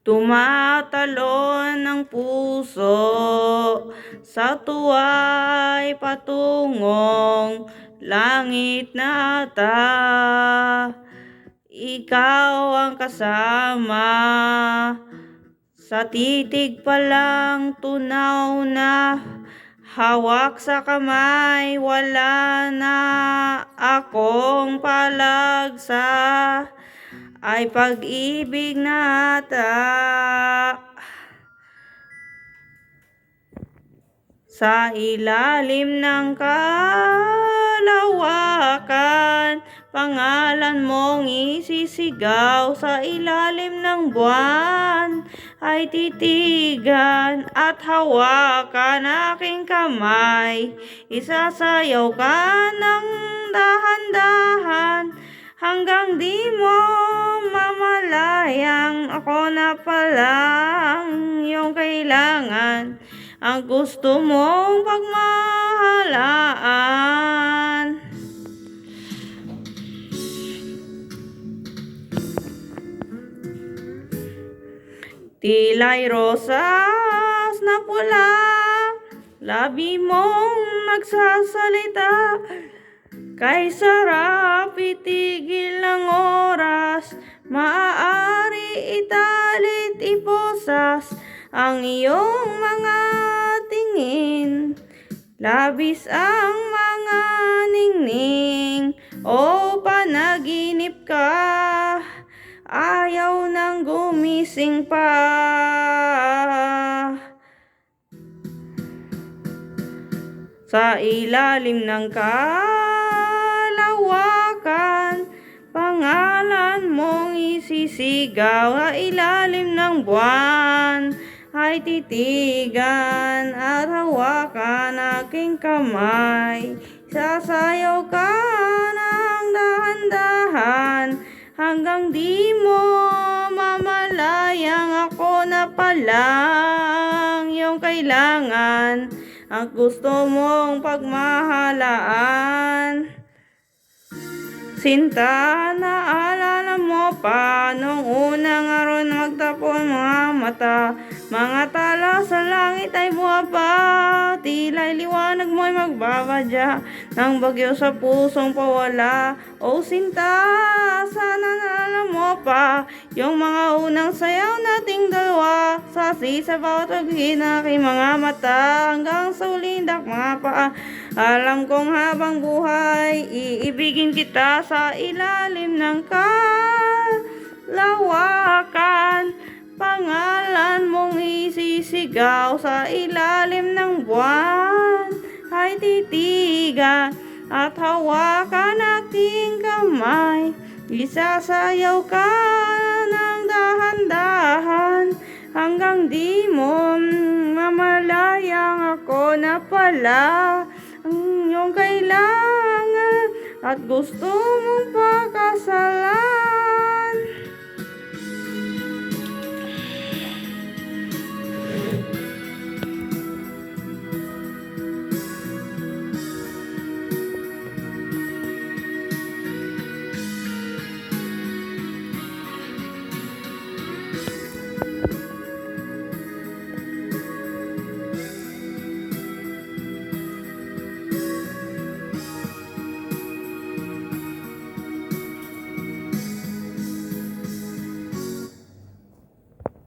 Tumatalon ang puso sa tuwa'y patungong langit na ata. Ikaw ang kasama, sa titig pa lang tunaw na, hawak sa kamay, wala na akong palagsa, ay pag-ibig na ata. Sa ilalim ng kalawakan, pangalan mong isisigaw. Sa ilalim ng buwan ay titigan at hawakan aking kamay. Isasayaw ka ng dahan-dahan hanggang di mo mamalayang ako na palang iyong kailangan, ang gusto mong pagmahalaan. Tila'y rosas na pula, labi mong nagsasalita, kay sarap itigil ng oras, maaari italit iposas ang iyong mga tingin. Labis ang mga ningning, o panaginip ka, ayaw nang gumising pa. Sa ilalim ng kalawakan, pangalan mong isisigaw. Sa ilalim ng buwan ay titigan at hawakan aking kamay. Sasayaw ka ng dahan-dahan hanggang di mo mamalayang ako na palang iyong kailangan, ang gusto mong pagmahalaan. Sinta, naalala mo pa nung unang araw na magtapon mga mata, mga tala sa langit ay buwaba, tila'y liwanag mo'y magbabadya ng bagyo sa pusong pawala. O sinta, sana naalala mo pa yung mga unang sayaw nating dalawa, sasi sa bawat aghin aking mga mata, hanggang sa ulindak mga paa. Alam kong habang buhay iibigin kita sa ilalim ng kalawakan, pangalan mong isisigaw. Sa ilalim ng buwan ay titigan at hawakan aking kamay. Isasayaw ka ng dahan-dahan hanggang di mo mamalayang ako na pala ang iyong kailangan at gusto mong pakasalan.